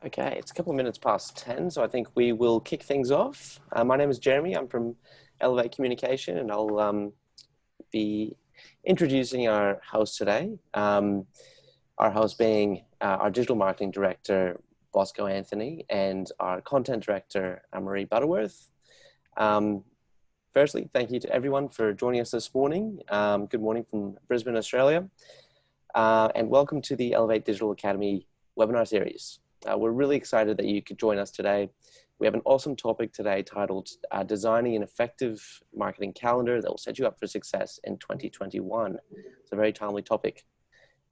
Okay, it's a couple of minutes past 10, so I think we will kick things off. My name is Jeremy. I'm from Elevate Communication, and I'll be introducing our host today. Our host being our digital marketing director, Bosco Anthony, and our content director, Maree Butterworth. Firstly, thank you to everyone for joining us this morning. Good morning from Brisbane, Australia, and welcome to the Elevate Digital Academy webinar series. We're really excited that you could join us today. We have an awesome topic today titled Designing an Effective Marketing Calendar that will set you up for success in 2021. It's a very timely topic.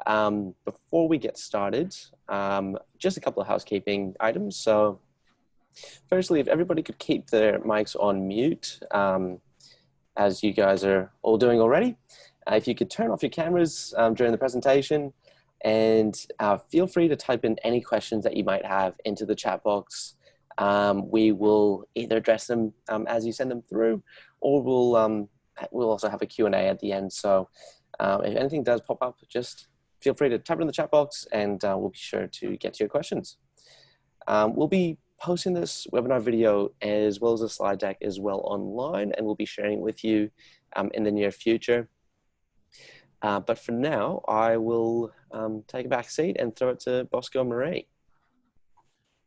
Before we get started, just a couple of housekeeping items. So firstly, if everybody could keep their mics on mute, as you guys are all doing already. If you could turn off your cameras during the presentation, and feel free to type in any questions that you might have into the chat box. We will either address them as you send them through, or we'll also have a Q&A at the end. So if anything does pop up, just feel free to type it in the chat box, and we'll be sure to get to your questions. We'll be posting this webinar video as well as a slide deck as well online, and we'll be sharing it with you in the near future. But for now, I will take a back seat and throw it to Bosco and Maree.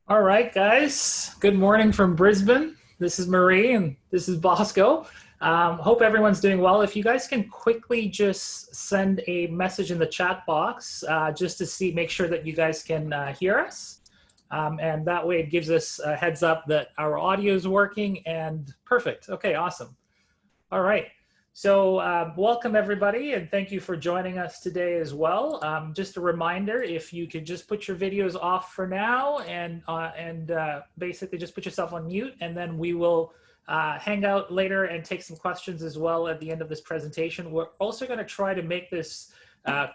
All right, guys. Good morning from Brisbane. This is Maree and this is Bosco. Hope everyone's doing well. If you guys can quickly just send a message in the chat box just to make sure that you guys can hear us. And that way it gives us a heads up that our audio is working and perfect. Okay, awesome. All right. So welcome everybody, and thank you for joining us today as well. Just a reminder, if you could just put your videos off for now and basically just put yourself on mute, and then we will hang out later and take some questions as well at the end of this presentation. We're also going to try to make this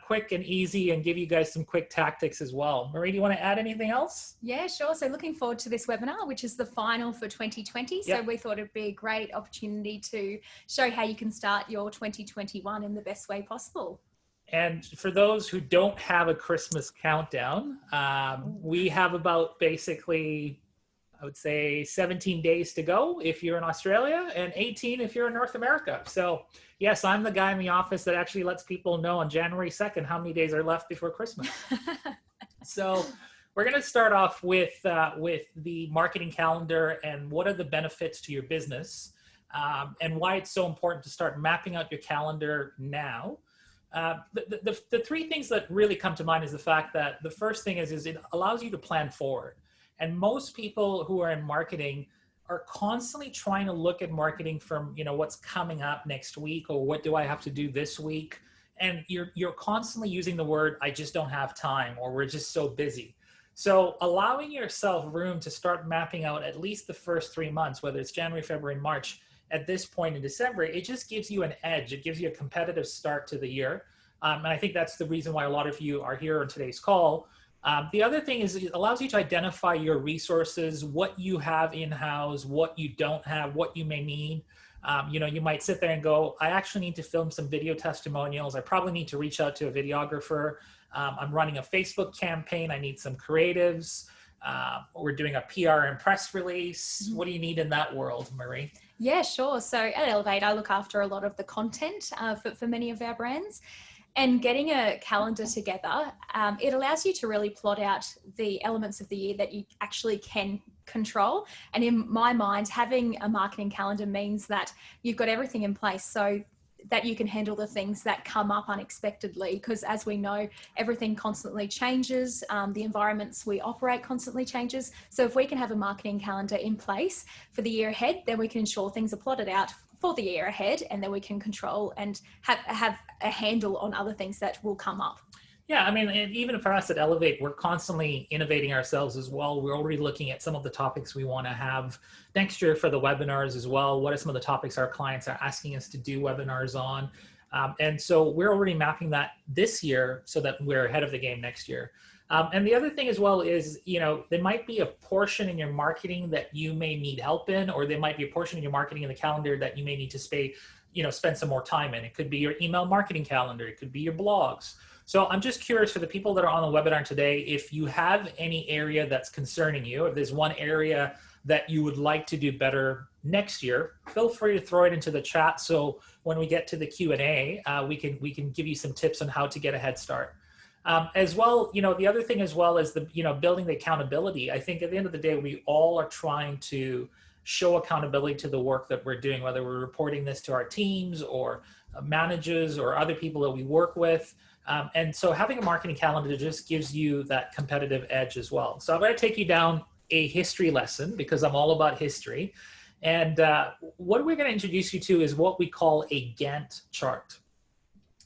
quick and easy and give you guys some quick tactics as well. Maree, do you want to add anything else? Yeah, sure. So looking forward to this webinar, which is the final for 2020. So we thought it'd be a great opportunity to show how you can start your 2021 in the best way possible. And for those who don't have a Christmas countdown, we have about basically, I would say 17 days to go if you're in Australia, and 18 if you're in North America. So yes, I'm the guy in the office that actually lets people know on January 2nd how many days are left before Christmas. So we're going to start off with the marketing calendar and what are the benefits to your business, and why it's so important to start mapping out your calendar now. The three things that really come to mind is the fact that the first thing is it allows you to plan forward. And most people who are in marketing are constantly trying to look at marketing from, what's coming up next week, or what do I have to do this week? And you're constantly using the word, I just don't have time, or we're just so busy. So allowing yourself room to start mapping out at least the first 3 months, whether it's January, February, and March, at this point in December, it just gives you an edge. It gives you a competitive start to the year. And I think that's the reason why a lot of you are here on today's call. The other thing is it allows you to identify your resources, what you have in-house, what you don't have, what you may need. You might sit there and go, I actually need to film some video testimonials. I probably need to reach out to a videographer. I'm running a Facebook campaign. I need some creatives. We're doing a PR and press release. What do you need in that world, Maree? Yeah, sure. So at Elevate, I look after a lot of the content for many of our brands. And getting a calendar together, it allows you to really plot out the elements of the year that you actually can control. And in my mind, having a marketing calendar means that you've got everything in place so that you can handle the things that come up unexpectedly. Because as we know, everything constantly changes. The environments we operate constantly changes. So if we can have a marketing calendar in place for the year ahead, then we can ensure things are plotted out for the year ahead, and then we can control and have a handle on other things that will come up. Yeah, I mean, and even for us at Elevate, we're constantly innovating ourselves as well. We're already looking at some of the topics we want to have next year for the webinars as well. What are some of the topics our clients are asking us to do webinars on? And so we're already mapping that this year so that we're ahead of the game next year. And the other thing as well is, there might be a portion in your marketing that you may need help in, or there might be a portion in your marketing in the calendar that you may need to spend some more time in. It could be your email marketing calendar. It could be your blogs. So I'm just curious for the people that are on the webinar today, if you have any area that's concerning you, if there's one area that you would like to do better next year, feel free to throw it into the chat. So when we get to the Q&A, we can give you some tips on how to get a head start. As well, the other thing as well is building the accountability. I think at the end of the day, we all are trying to show accountability to the work that we're doing, whether we're reporting this to our teams or managers or other people that we work with. And so having a marketing calendar just gives you that competitive edge as well. So I'm going to take you down a history lesson because I'm all about history. And what we're going to introduce you to is what we call a Gantt chart.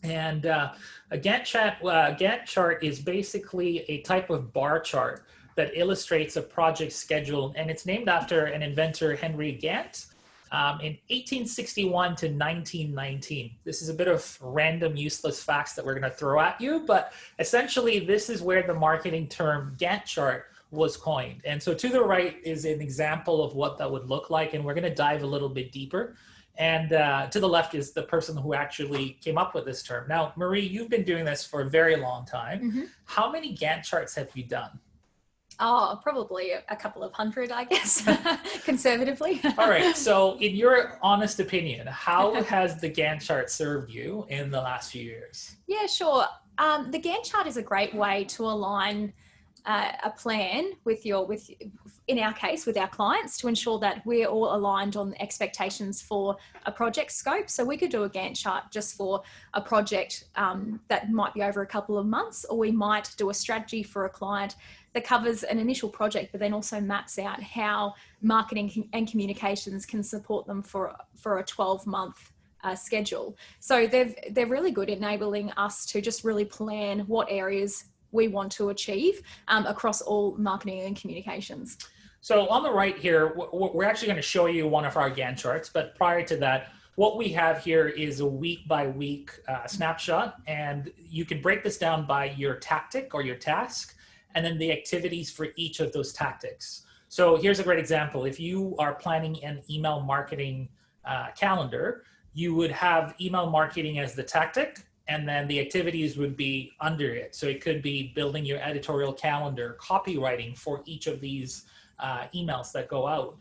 And a Gantt chart is basically a type of bar chart that illustrates a project schedule, and it's named after an inventor, Henry Gantt, in 1861 to 1919. This is a bit of random, useless facts that we're going to throw at you, but essentially this is where the marketing term Gantt chart was coined. And so to the right is an example of what that would look like, and we're going to dive a little bit deeper. And to the left is the person who actually came up with this term. Now, Maree, you've been doing this for a very long time. Mm-hmm. How many Gantt charts have you done? Oh, probably a couple of hundred, I guess, conservatively. All right. So in your honest opinion, how has the Gantt chart served you in the last few years? Yeah, sure. The Gantt chart is a great way to align a plan in our case, with our clients, to ensure that we're all aligned on expectations for a project scope. So we could do a Gantt chart just for a project that might be over a couple of months, or we might do a strategy for a client that covers an initial project, but then also maps out how marketing and communications can support them for a 12-month schedule. So they're really good at enabling us to just really plan what areas we want to achieve across all marketing and communications. So on the right here, we're actually going to show you one of our Gantt charts, but prior to that, what we have here is a week by week snapshot, and you can break this down by your tactic or your task, and then the activities for each of those tactics. So here's a great example. If you are planning an email marketing calendar, you would have email marketing as the tactic, and then the activities would be under it. So it could be building your editorial calendar, copywriting for each of these emails that go out,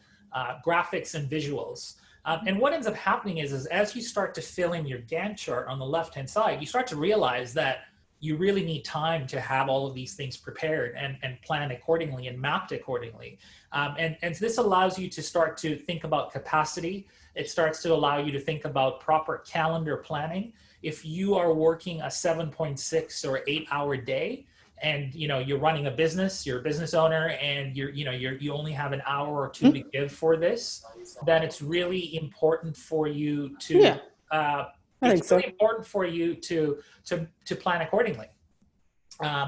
graphics and visuals. And what ends up happening is as you start to fill in your Gantt chart on the left-hand side, you start to realize that you really need time to have all of these things prepared and planned accordingly and mapped accordingly. And this allows you to start to think about capacity. It starts to allow you to think about proper calendar planning. If you are working a 7.6 or 8 hour day, and you're running a business, you're a business owner, and you only have an hour or two to give for this, then it's really important for you to important for you to plan accordingly.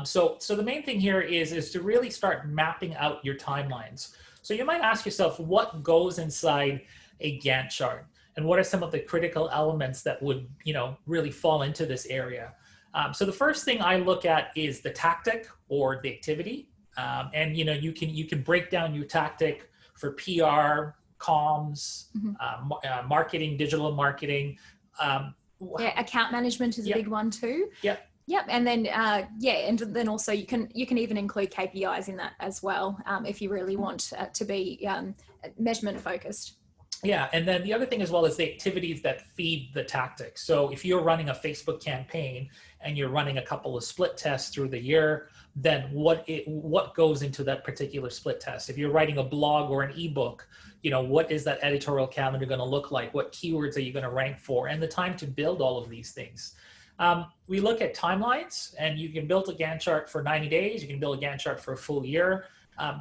So the main thing here is to really start mapping out your timelines. So you might ask yourself, what goes inside a Gantt chart, and what are some of the critical elements that would really fall into this area? So the first thing I look at is the tactic or the activity, and you can break down your tactic for PR, comms, marketing, digital marketing. Account management is a big one too. Yep, and then and then also you can even include KPIs in that as well if you really want to be measurement focused. Yeah, and then the other thing as well is the activities that feed the tactics. So if you're running a Facebook campaign and you're running a couple of split tests through the year, then what goes into that particular split test? If you're writing a blog or an ebook, what is that editorial calendar going to look like? What keywords are you going to rank for? And the time to build all of these things. We look at timelines, and you can build a Gantt chart for 90 days. You can build a Gantt chart for a full year.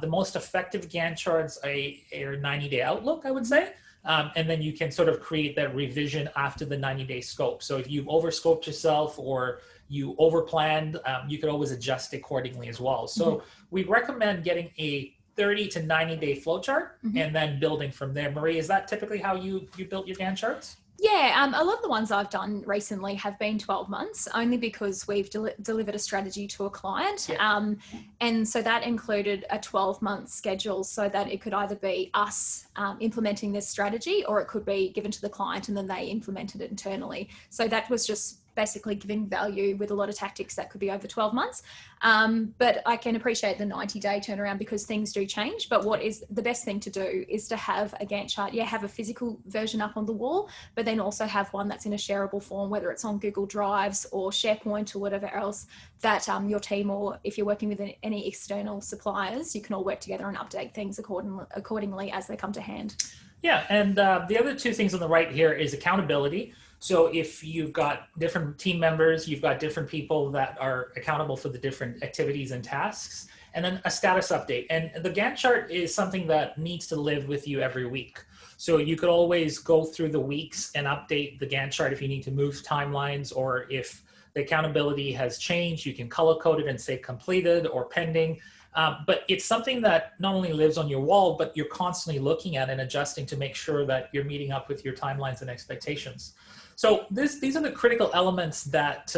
The most effective Gantt charts are a 90-day outlook, I would say. And then you can sort of create that revision after the 90-day scope. So if you've overscoped yourself or you overplanned, you could always adjust accordingly as well. So we recommend getting a 30 to 90-day flow chart and then building from there. Maree, is that typically how you built your Gantt charts? Yeah, a lot of the ones I've done recently have been 12 months, only because we've delivered a strategy to a client. Yeah. And so that included a 12-month schedule, so that it could either be us implementing this strategy, or it could be given to the client and then they implemented it internally. So that was just basically giving value with a lot of tactics that could be over 12 months. But I can appreciate the 90-day turnaround because things do change. But what is the best thing to do is to have a Gantt chart, have a physical version up on the wall, but then also have one that's in a shareable form, whether it's on Google Drives or SharePoint or whatever else that your team, or if you're working with any external suppliers, you can all work together and update things accordingly as they come to hand. Yeah, and the other two things on the right here is accountability. So if you've got different team members, you've got different people that are accountable for the different activities and tasks, and then a status update. And the Gantt chart is something that needs to live with you every week. So you could always go through the weeks and update the Gantt chart if you need to move timelines, or if the accountability has changed, you can color code it and say completed or pending. But it's something that not only lives on your wall, but you're constantly looking at and adjusting to make sure that you're meeting up with your timelines and expectations. So these are the critical elements that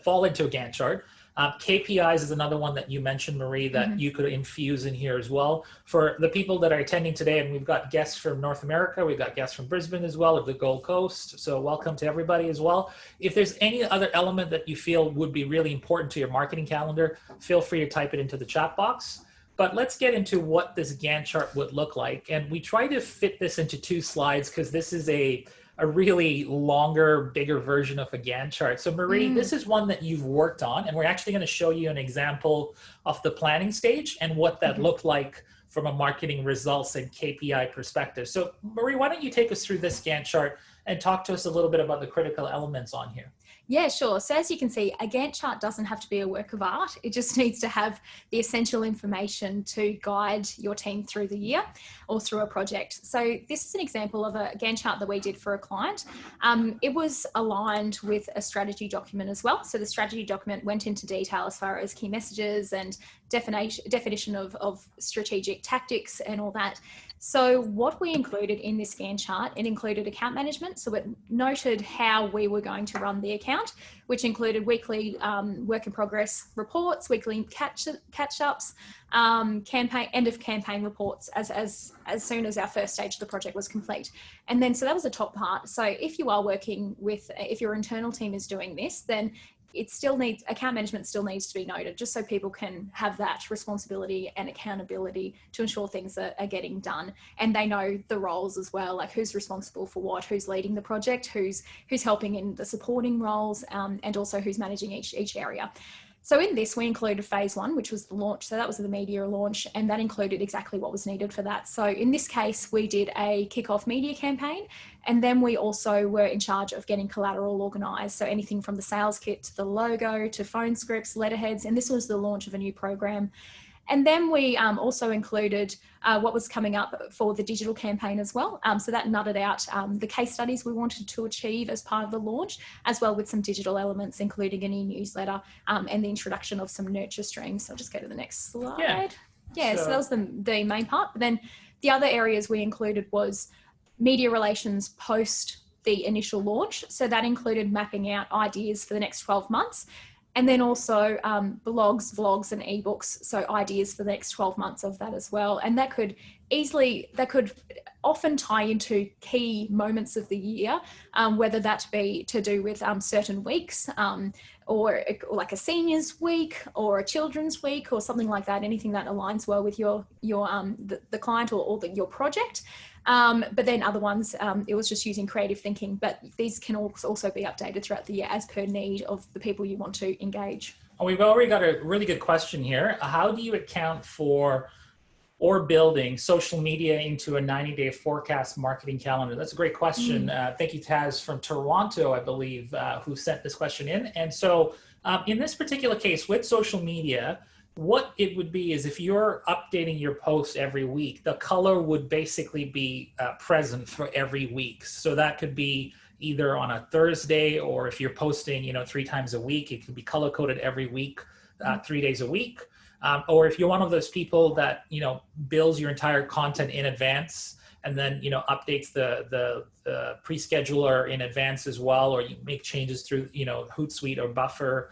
fall into a Gantt chart. KPIs is another one that you mentioned, Maree, that you could infuse in here as well. For the people that are attending today, and we've got guests from North America, we've got guests from Brisbane as well, of the Gold Coast. So welcome to everybody as well. If there's any other element that you feel would be really important to your marketing calendar, feel free to type it into the chat box. But let's get into what this Gantt chart would look like. And we try to fit this into 2 slides because this is a really longer, bigger version of a Gantt chart. So Maree, this is one that you've worked on, and we're actually going to show you an example of the planning stage and what that looked like from a marketing results and KPI perspective. So Maree, why don't you take us through this Gantt chart and talk to us a little bit about the critical elements on here? Yeah, sure. So as you can see, a Gantt chart doesn't have to be a work of art. It just needs to have the essential information to guide your team through the year or through a project. So this is an example of a Gantt chart that we did for a client. It was aligned with a strategy document as well. So the strategy document went into detail as far as key messages and definition of strategic tactics and all that. So what we included in this Gantt chart, it included account management. So it noted how we were going to run the account, which included weekly work in progress reports, weekly catch-ups, end of campaign reports as soon as our first stage of the project was complete. And then, so that was the top part. So if you are working with, if your internal team is doing this, then it still needs, account management still needs to be noted, just so people can have that responsibility and accountability to ensure things are getting done. And they know the roles as well, like who's responsible for what, who's leading the project, who's helping in the supporting roles, and also who's managing each area. So in this, we included phase 1, which was the launch. So that was the media launch, and that included exactly what was needed for that. So in this case, we did a kickoff media campaign, and then we also were in charge of getting collateral organised. So anything from the sales kit to the logo to phone scripts, letterheads, and this was the launch of a new program. And then we also included what was coming up for the digital campaign as well. So that nutted out the case studies we wanted to achieve as part of the launch, as well with some digital elements, including a new newsletter and the introduction of some nurture streams. So I'll just go to the next slide. Yeah, so that was the main part. But then the other areas we included was media relations post the initial launch. So that included mapping out ideas for the next 12 months. And then also blogs, vlogs, and ebooks. So ideas for the next 12 months of that as well. And that could often tie into key moments of the year, whether that be to do with certain weeks, or like a seniors week or a children's week or something like that, anything that aligns well with the client or your project. But then other ones, it was just using creative thinking, but these can also be updated throughout the year as per need of the people you want to engage. Oh, we've already got a really good question here. How do you account for or building social media into a 90-day forecast marketing calendar? That's a great question. Thank you, Taz from Toronto, I believe, who sent this question in. And so in this particular case with social media, what it would be is if you're updating your posts every week, the color would basically be present for every week. So that could be either on a Thursday, or if you're posting, 3 times a week, it could be color coded every week, 3 days a week. Or if you're one of those people that, builds your entire content in advance and then, updates the pre-scheduler in advance as well, or you make changes through, Hootsuite or Buffer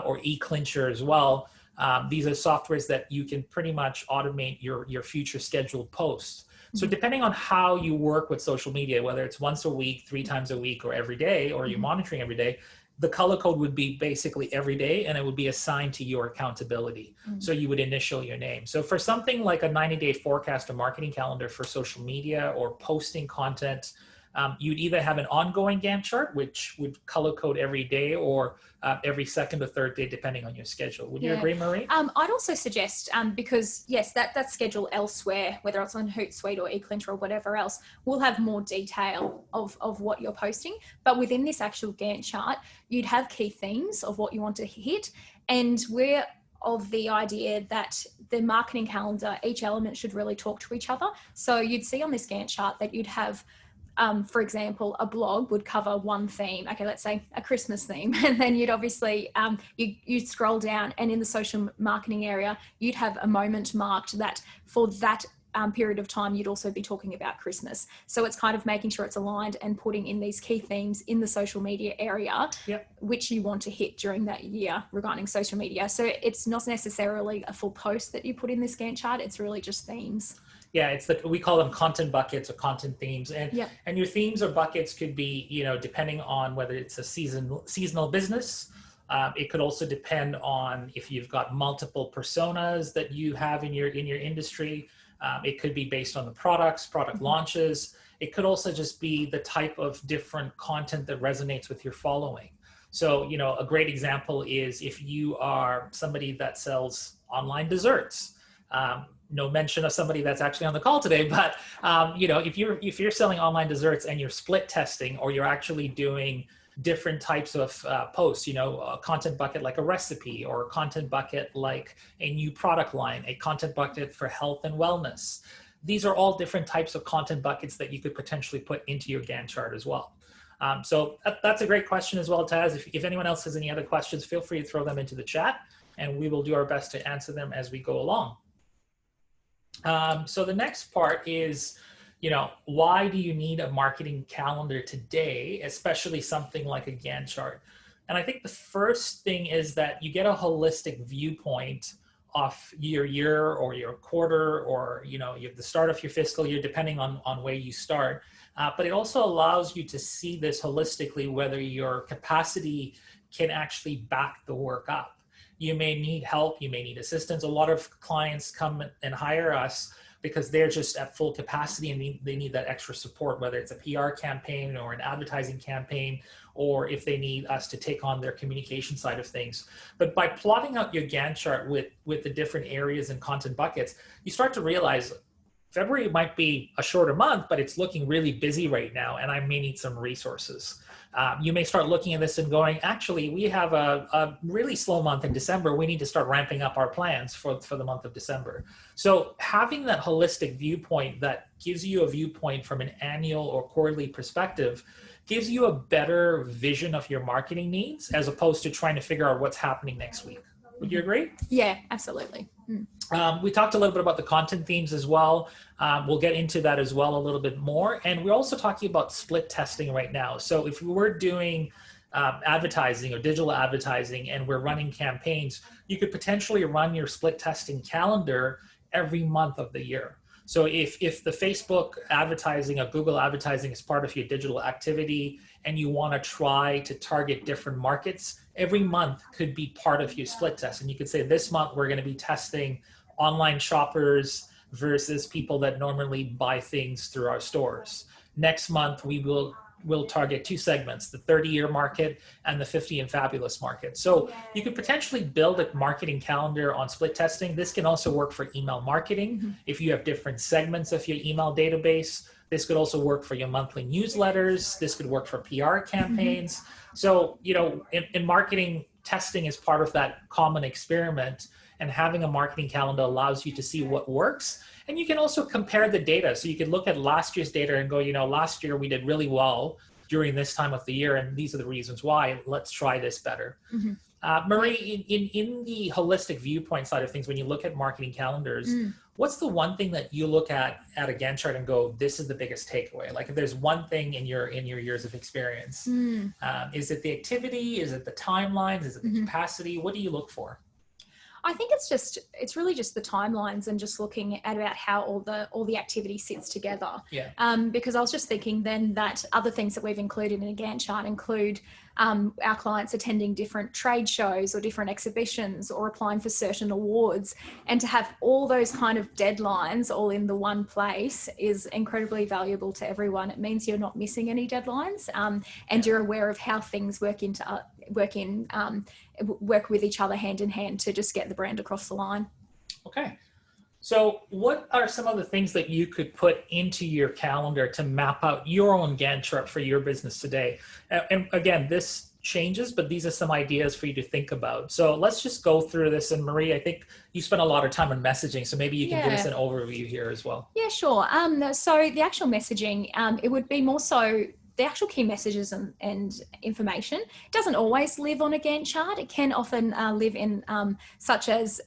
or eClincher as well. These are softwares that you can pretty much automate your future scheduled posts. So depending on how you work with social media, whether it's once a week, 3 times a week, or every day, or you're monitoring every day, the color code would be basically every day, and it would be assigned to your accountability. So you would initial your name. So for something like a 90-day forecast or marketing calendar for social media or posting content, you'd either have an ongoing Gantt chart, which would color code every day, or every second or third day, depending on your schedule. Would you agree, Maree? I'd also suggest, because yes, that schedule elsewhere, whether it's on Hootsuite or eClincher or whatever else, will have more detail of what you're posting. But within this actual Gantt chart, you'd have key themes of what you want to hit. And we're of the idea that the marketing calendar, each element should really talk to each other. So you'd see on this Gantt chart that you'd have, for example, a blog would cover one theme. Okay, let's say a Christmas theme. And then you'd obviously, you'd scroll down, and in the social marketing area, you'd have a moment marked that for that period of time, you'd also be talking about Christmas. So it's kind of making sure it's aligned and putting in these key themes in the social media area, which you want to hit during that year regarding social media. So it's not necessarily a full post that you put in this Gantt chart. It's really just themes. Yeah, it's we call them content buckets or content themes, and your themes or buckets could be, depending on whether it's a seasonal business. It could also depend on if you've got multiple personas that you have in your industry. It could be based on the product launches. It could also just be the type of different content that resonates with your following. So, a great example is if you are somebody that sells online desserts. No mention of somebody that's actually on the call today, but if you're selling online desserts and you're split testing, or you're actually doing different types of posts, a content bucket like a recipe, or a content bucket like a new product line, a content bucket for health and wellness. These are all different types of content buckets that you could potentially put into your Gantt chart as well. So that's a great question as well, Taz. If anyone else has any other questions, feel free to throw them into the chat, and we will do our best to answer them as we go along. So the next part is, why do you need a marketing calendar today, especially something like a Gantt chart? And I think the first thing is that you get a holistic viewpoint of your year or your quarter, or, the start of your fiscal year, depending on where you start. But it also allows you to see this holistically, whether your capacity can actually back the work up. You may need help, you may need assistance. A lot of clients come and hire us because they're just at full capacity and they need that extra support, whether it's a PR campaign or an advertising campaign, or if they need us to take on their communication side of things. But by plotting out your Gantt chart with the different areas and content buckets, you start to realize February might be a shorter month, but it's looking really busy right now, and I may need some resources. You may start looking at this and going, actually, we have a really slow month in December. We need to start ramping up our plans for the month of December. So having that holistic viewpoint that gives you a viewpoint from an annual or quarterly perspective gives you a better vision of your marketing needs, as opposed to trying to figure out what's happening next week. Would you agree? Yeah, absolutely. We talked a little bit about the content themes as well. We'll get into that as well a little bit more. And we're also talking about split testing right now. So if we're doing advertising or digital advertising and we're running campaigns, you could potentially run your split testing calendar every month of the year. So if the Facebook advertising or Google advertising is part of your digital activity and you want to try to target different markets, every month could be part of your split test. And you could say, this month we're going to be testing online shoppers versus people that normally buy things through our stores. Next month we'll target two segments, the 30-year market and the 50 and fabulous market. So you could potentially build a marketing calendar on split testing. This can also work for email marketing. If you have different segments of your email database, this could also work for your monthly newsletters. This could work for PR campaigns. So, in marketing, testing is part of that common experiment, and having a marketing calendar allows you to see what works. And you can also compare the data. So you can look at last year's data and go, last year we did really well during this time of the year, and these are the reasons why. Let's try this better. Maree, in the holistic viewpoint side of things, when you look at marketing calendars, what's the one thing that you look at a Gantt chart and go, this is the biggest takeaway? Like, if there's one thing in your years of experience, is it the activity? Is it the timelines? Is it the capacity? What do you look for? I think it's really just the timelines and just looking at about how all the activity sits together. Yeah. Because I was just thinking then that other things that we've included in a Gantt chart include our clients attending different trade shows or different exhibitions or applying for certain awards, and to have all those kind of deadlines all in the one place is incredibly valuable to everyone. It means you're not missing any deadlines, and you're aware of how things work with each other hand in hand to just get the brand across the line. Okay. So what are some of the things that you could put into your calendar to map out your own Gantt chart for your business today? And again, this changes, but these are some ideas for you to think about. So let's just go through this. And Maree, I think you spent a lot of time on messaging, so maybe you can give us an overview here as well. Yeah, sure. So the actual messaging, it would be more so the actual key messages and information. It doesn't always live on a Gantt chart. It can often live in such as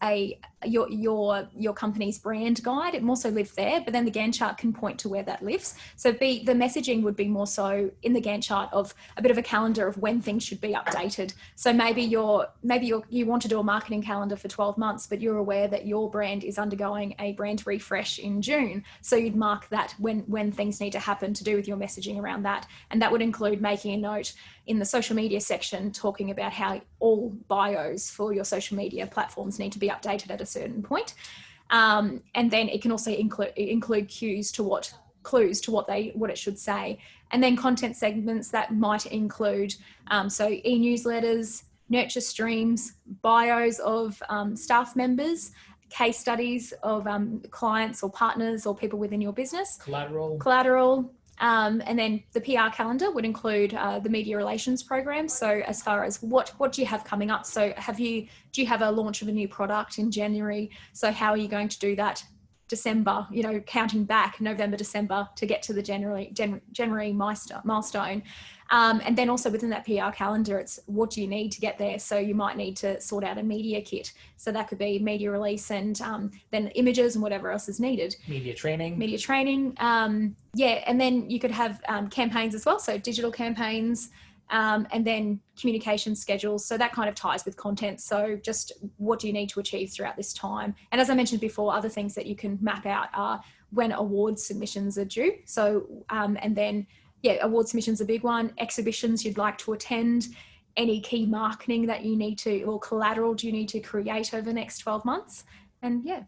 your company's brand guide. It can also live there, but then the Gantt chart can point to where that lives. So the messaging would be more so in the Gantt chart of a bit of a calendar of when things should be updated. So maybe you want to do a marketing calendar for 12 months, but you're aware that your brand is undergoing a brand refresh in June. So you'd mark that when things need to happen to do with your messaging around that. And that would include making a note in the social media section talking about how all bios for your social media platforms need to be updated at a certain point. And then it can also include clues to what it should say. And then content segments that might include, so e-newsletters, nurture streams, bios of staff members, case studies of clients or partners or people within your business. Collateral. And then the PR calendar would include the media relations program. So as far as what do you have coming up? So do you have a launch of a new product in January? So how are you going to do that? December, counting back November, December to get to the January milestone. And then also within that PR calendar, it's what do you need to get there? So you might need to sort out a media kit. So that could be media release and then images and whatever else is needed. Media training. And then you could have campaigns as well. So digital campaigns. And then communication schedules. So that kind of ties with content. So just what do you need to achieve throughout this time? And as I mentioned before, other things that you can map out are when award submissions are due. So, and then, award submissions are a big one. Exhibitions you'd like to attend. Any key marketing that you need to, or collateral do you need to create over the next 12 months? And Yeah,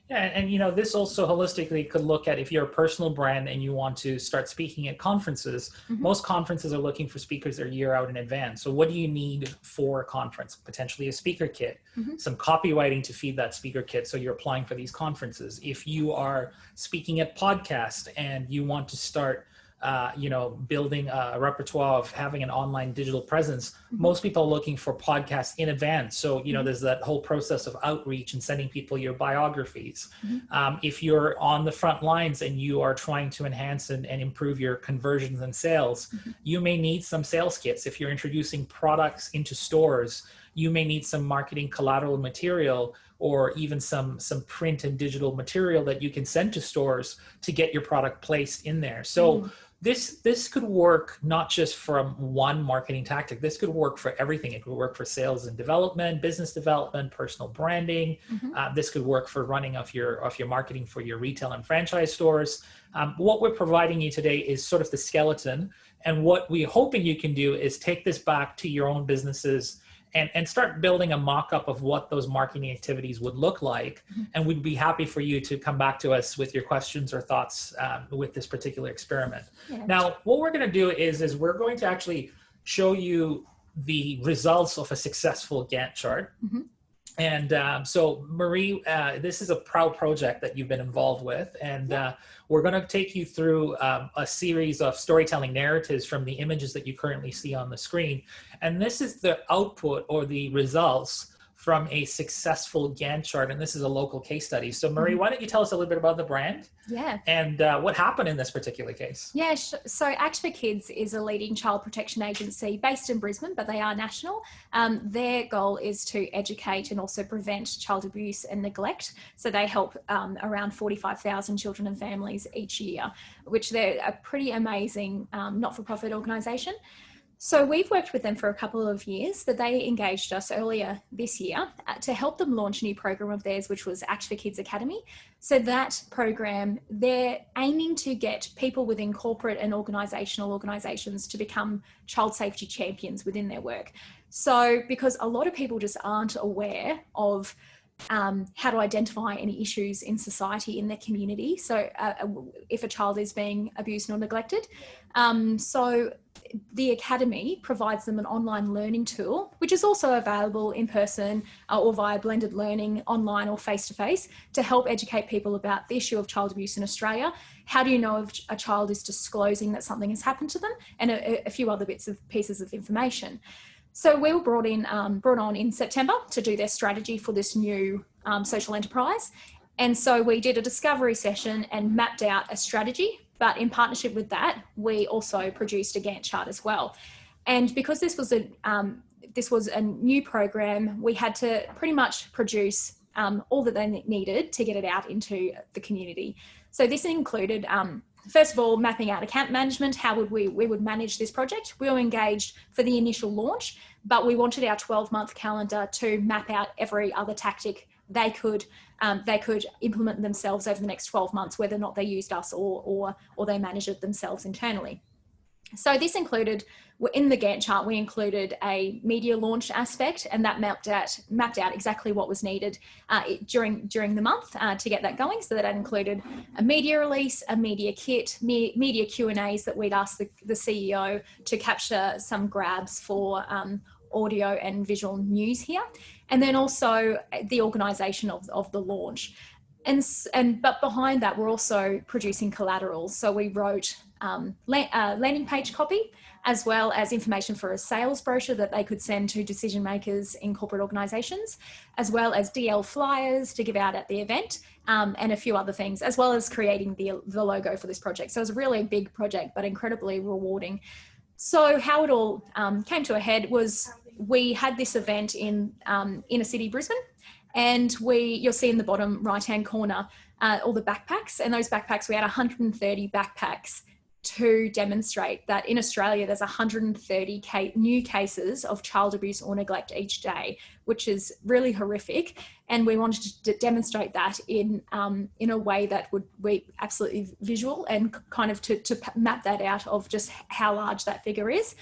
and this also holistically could look at if you're a personal brand and you want to start speaking at conferences. Mm-hmm. Most conferences are looking for speakers a year out in advance. So what do you need for a conference? Potentially a speaker kit, some copywriting to feed that speaker kit. So you're applying for these conferences. If you are speaking at podcast and you want to start building a repertoire of having an online digital presence, most people are looking for podcasts in advance. So, there's that whole process of outreach and sending people your biographies. If you're on the front lines and you are trying to enhance and improve your conversions and sales, you may need some sales kits. If you're introducing products into stores, you may need some marketing collateral material or even some print and digital material that you can send to stores to get your product placed in there. So this could work not just from one marketing tactic. This could work for everything. It could work for sales and development, business development, personal branding. This could work for running of your marketing for your retail and franchise stores. What we're providing you today is sort of the skeleton. And what we're hoping you can do is take this back to your own businesses and start building a mock-up of what those marketing activities would look like. And we'd be happy for you to come back to us with your questions or thoughts with this particular experiment. Now, what we're going to do is we're going to actually show you the results of a successful Gantt chart. And so Maree, this is a proud project that you've been involved with. And we're going to take you through a series of storytelling narratives from the images that you currently see on the screen. And this is the output or the results from a successful Gantt chart. And this is a local case study. So Maree, why don't you tell us a little bit about the brand? And what happened in this particular case? So Act for Kids is a leading child protection agency based in Brisbane, but they are national. Their goal is to educate and also prevent child abuse and neglect. So they help around 45,000 children and families each year, which they're a pretty amazing not-for-profit organisation. So we've worked with them for a couple of years, but they engaged us earlier this year to help them launch a new program of theirs, which was Act for Kids Academy. So that program, they're aiming to get people within corporate and organisations to become child safety champions within their work. So because a lot of people just aren't aware of how to identify any issues in society, in their community. So if a child is being abused or neglected. So the Academy provides them an online learning tool, which is also available in person or via blended learning, online or face-to-face, to help educate people about the issue of child abuse in Australia. How do you know if a child is disclosing that something has happened to them? And a few other pieces of information. So we were brought on in September to do their strategy for this new social enterprise. And so we did a discovery session and mapped out a strategy, but in partnership with that, we also produced a Gantt chart as well. And because this was a new program, we had to pretty much produce all that they needed to get it out into the community. So this included, first of all, mapping out account management. How would we would manage this project? We were engaged for the initial launch, but we wanted our 12-month calendar to map out every other tactic they could implement themselves over the next 12 months, whether or not they used us or they managed it themselves internally. So this included, in the Gantt chart, we included a media launch aspect, and that mapped out exactly what was needed during the month to get that going. So that included a media release, a media kit, media Q&As that we'd ask the CEO to capture some grabs for audio and visual news here, and then also the organisation of the launch. But behind that, we're also producing collateral. So we wrote landing page copy, as well as information for a sales brochure that they could send to decision makers in corporate organisations, as well as DL flyers to give out at the event, and a few other things, as well as creating the logo for this project. So it was a really big project, but incredibly rewarding. So how it all came to a head was we had this event in inner city Brisbane. And you'll see in the bottom right-hand corner, all the backpacks. And those backpacks, we had 130 backpacks to demonstrate that in Australia, there's 130 new cases of child abuse or neglect each day, which is really horrific. And we wanted to demonstrate that in a way that would be absolutely visual and kind of to map that out of just how large that figure is.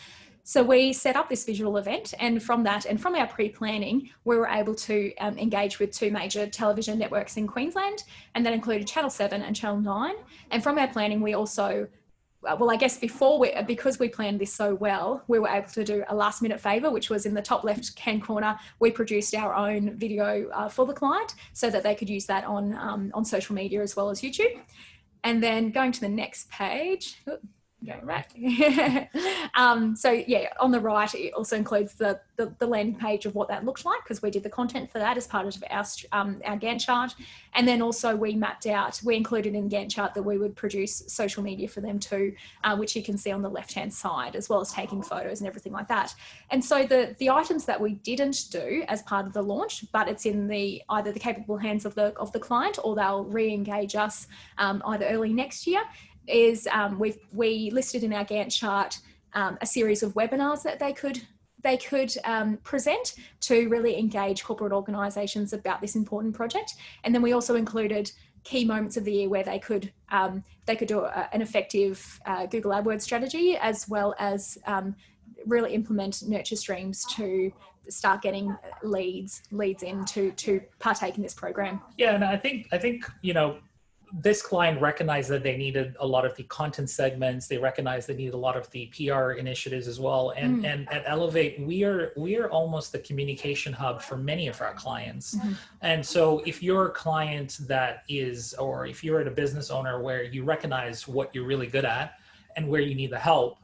So we set up this visual event, and from that and from our pre-planning, we were able to engage with two major television networks in Queensland, and that included Channel 7 and Channel 9. And from our planning, we also, well, I guess because we planned this so well, we were able to do a last minute favour, which was in the top left-hand corner. We produced our own video for the client so that they could use that on social media as well as YouTube. And then going to the next page. Right. So yeah, on the right, it also includes the landing page of what that looks like, because we did the content for that as part of our Gantt chart. And then also we included in Gantt chart that we would produce social media for them too, which you can see on the left-hand side, as well as taking photos and everything like that. And so the items that we didn't do as part of the launch, but it's in either the capable hands of the client, or they'll re-engage us either early next year, is we listed in our Gantt chart a series of webinars that they could present to really engage corporate organisations about this important project. And then we also included key moments of the year where they could do an effective Google AdWords strategy, as well as really implement nurture streams to start getting leads in to partake in this program. Yeah, and I think this client recognized that they needed a lot of the content segments. They recognized they needed a lot of the PR initiatives as well. And at Elevate, we are almost the communication hub for many of our clients. Mm-hmm. And so if you're a client or if you're a business owner where you recognize what you're really good at and where you need the help,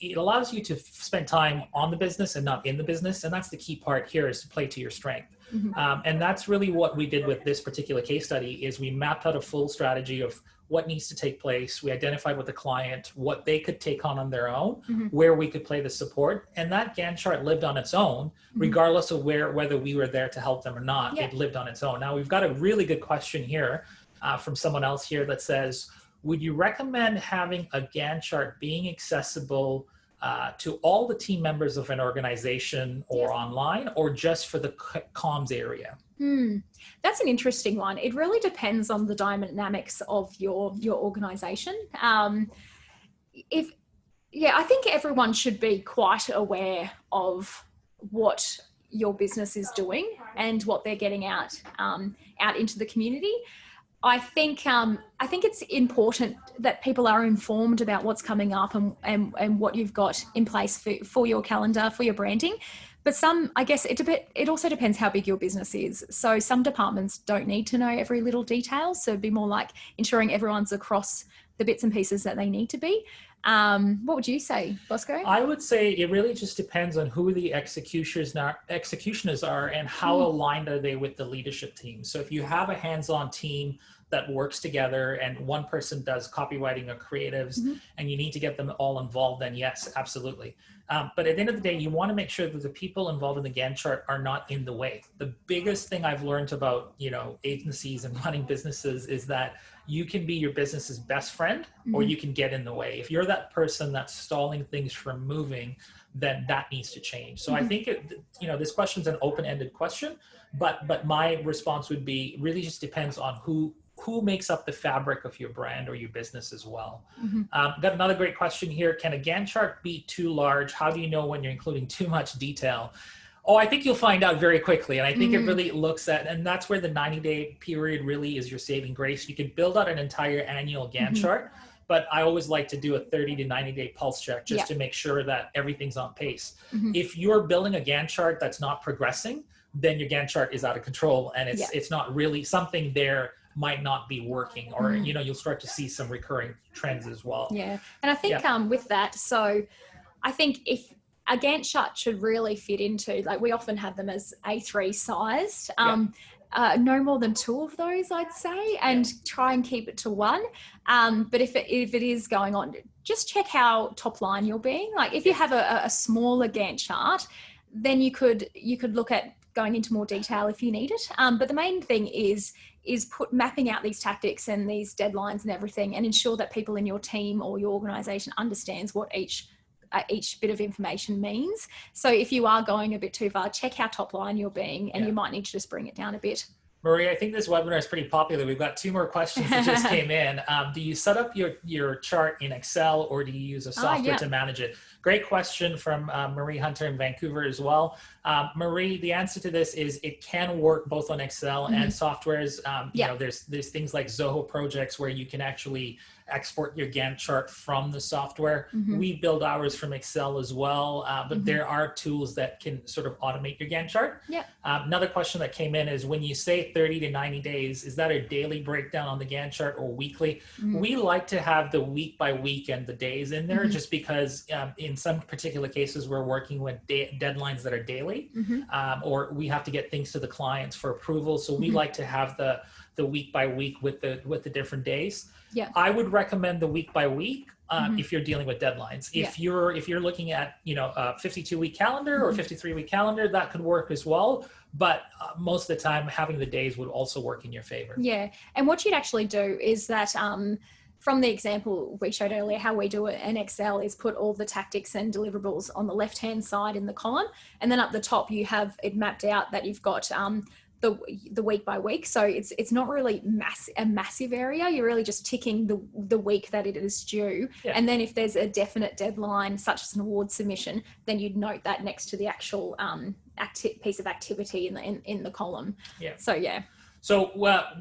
it allows you to spend time on the business and not in the business. And that's the key part here, is to play to your strength. Mm-hmm. And that's really what we did with this particular case study. Is we mapped out a full strategy of what needs to take place. We identified with the client what they could take on their own, mm-hmm. where we could play the support. And that Gantt chart lived on its own, mm-hmm. regardless of whether we were there to help them or not. Yeah. It lived on its own. Now, we've got a really good question here from someone else here that says, would you recommend having a Gantt chart being accessible to all the team members of an organization or online, or just for the comms area? That's an interesting one. It really depends on the dynamics of your organization. I think everyone should be quite aware of what your business is doing and what they're getting out into the community. I think it's important that people are informed about what's coming up and what you've got in place for your calendar, for your branding. But it also depends how big your business is. So some departments don't need to know every little detail. So it'd be more like ensuring everyone's across the bits and pieces that they need to be. What would you say, Bosco? I would say it really just depends on who the executioners are and how aligned are they with the leadership team. So if you have a hands-on team that works together and one person does copywriting or creatives and you need to get them all involved, then yes, absolutely. But at the end of the day, you want to make sure that the people involved in the Gantt chart are not in the way. The biggest thing I've learned about, agencies and running businesses is that you can be your business's best friend or you can get in the way. If you're that person that's stalling things from moving, then that needs to change. So I think this question's an open-ended question, but my response would be really just depends on who makes up the fabric of your brand or your business as well. Got another great question here. Can a Gantt chart be too large? How do you know when you're including too much detail? Oh, I think you'll find out very quickly. And I think it really looks at, and that's where the 90-day period really is your saving grace. You can build out an entire annual Gantt chart, but I always like to do a 30 to 90-day pulse check just to make sure that everything's on pace. If you're building a Gantt chart that's not progressing, then your Gantt chart is out of control and it's not really something there might not be working, or you'll start to see some recurring trends as well. And I think with that, so I think if a Gantt chart should really fit into, like, we often have them as A3 sized, no more than 2 of those, I'd say, and try and keep it to 1. But if it is going on, just check how top line you're being. Like if you have a smaller Gantt chart, then you could look at going into more detail if you need it. But the main thing is mapping out these tactics and these deadlines and everything, and ensure that people in your team or your organization understands what each bit of information means. So if you are going a bit too far, check how top line you're being, and you might need to just bring it down a bit. Maree, I think this webinar is pretty popular. We've got 2 more questions that just came in. Do you set up your chart in Excel, or do you use a software to manage it? Great question from Maree Hunter in Vancouver as well. Maree, the answer to this is it can work both on Excel and softwares. There's things like Zoho projects where you can actually export your Gantt chart from the software. We build ours from Excel as well, but there are tools that can sort of automate your Gantt chart. Another question that came in is, when you say 30 to 90 days, is that a daily breakdown on the Gantt chart or weekly? We like to have the week by week and the days in there, just because in some particular cases we're working with deadlines that are daily, or we have to get things to the clients for approval. So we like to have the week by week with the different days. I would recommend the week by week if you're dealing with deadlines. If you're looking at a 52-week calendar or 53-week calendar, that could work as well. But most of the time, having the days would also work in your favor. And what you'd actually do is that from the example we showed earlier, how we do it in Excel is put all the tactics and deliverables on the left-hand side in the column, and then up the top you have it mapped out that you've got the week by week. So it's not really a massive area. You're really just ticking the week that it is due. And then if there's a definite deadline, such as an award submission, then you'd note that next to the actual piece of activity in the column. So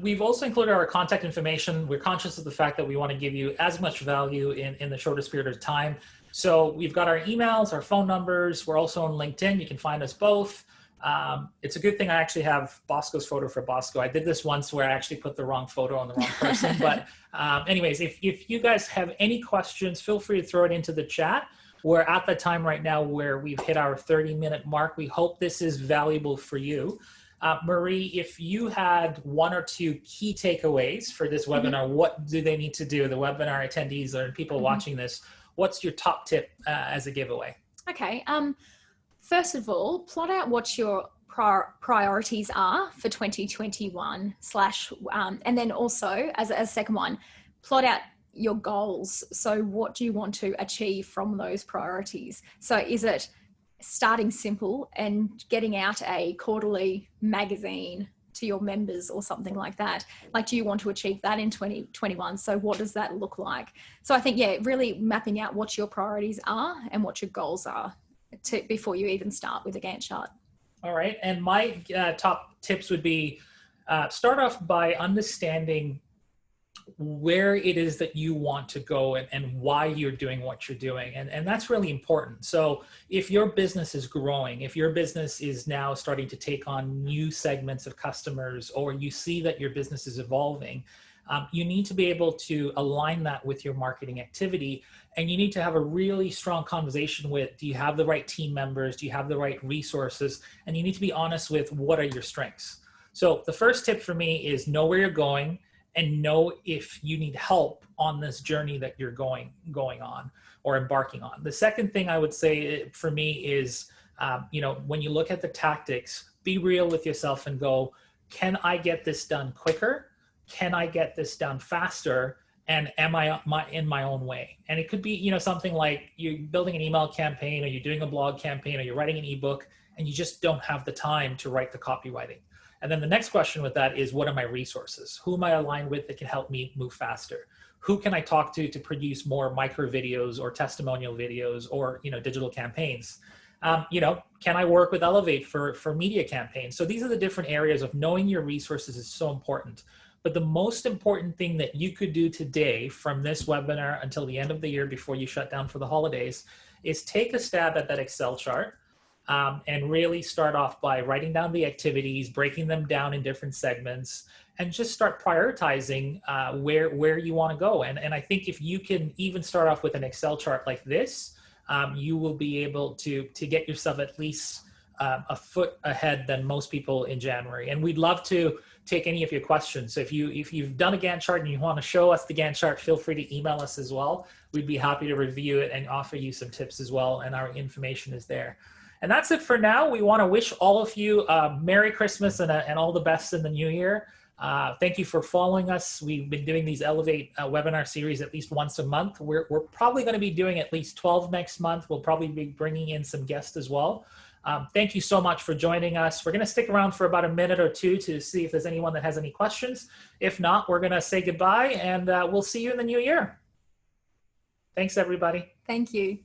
we've also included our contact information. We're conscious of the fact that we want to give you as much value in the shortest period of time. So we've got our emails, our phone numbers. We're also on LinkedIn. You can find us both. It's a good thing I actually have Bosco's photo for Bosco. I did this once where I actually put the wrong photo on the wrong person. But anyways, if you guys have any questions, feel free to throw it into the chat. We're at the time right now where we've hit our 30-minute mark. We hope this is valuable for you. Maree, if you had 1 or 2 key takeaways for this webinar, what do they need to do? The webinar attendees or people watching this, what's your top tip as a giveaway? Okay. First of all, plot out what your priorities are for 2021 / and then also as a second one, plot out your goals. So what do you want to achieve from those priorities? So is it starting simple and getting out a quarterly magazine to your members or something like that? Like, do you want to achieve that in 2021? So what does that look like? So I think, yeah, really mapping out what your priorities are and what your goals are before you even start with a Gantt chart. All right. And my top tips would be start off by understanding where it is that you want to go and why you're doing what you're doing. And that's really important. So if your business is growing, if your business is now starting to take on new segments of customers, or you see that your business is evolving, you need to be able to align that with your marketing activity. And you need to have a really strong conversation with, do you have the right team members? Do you have the right resources? And you need to be honest with, what are your strengths? So the first tip for me is know where you're going, and know if you need help on this journey that you're going on or embarking on. The second thing I would say for me is, when you look at the tactics, be real with yourself and go, can I get this done quicker? Can I get this done faster? And am I in my own way? And it could be, something like you're building an email campaign, or you're doing a blog campaign, or you're writing an ebook, and you just don't have the time to write the copywriting. And then the next question with that is, what are my resources? Who am I aligned with that can help me move faster? Who can I talk to produce more micro videos or testimonial videos or, digital campaigns? Can I work with Elevate for media campaigns? So these are the different areas of knowing your resources is so important. But the most important thing that you could do today from this webinar until the end of the year before you shut down for the holidays is take a stab at that Excel chart. And really start off by writing down the activities, breaking them down in different segments, and just start prioritizing where you want to go. And I think if you can even start off with an Excel chart like this, you will be able to get yourself at least a foot ahead than most people in January. And we'd love to take any of your questions. So if you've done a Gantt chart and you want to show us the Gantt chart, feel free to email us as well. We'd be happy to review it and offer you some tips as well. And our information is there. And that's it for now. We want to wish all of you Merry Christmas and all the best in the new year. Thank you for following us. We've been doing these Elevate webinar series at least once a month. We're probably going to be doing at least 12 next month. We'll probably be bringing in some guests as well. Thank you so much for joining us. We're going to stick around for about a minute or two to see if there's anyone that has any questions. If not, we're going to say goodbye, and we'll see you in the new year. Thanks, everybody. Thank you.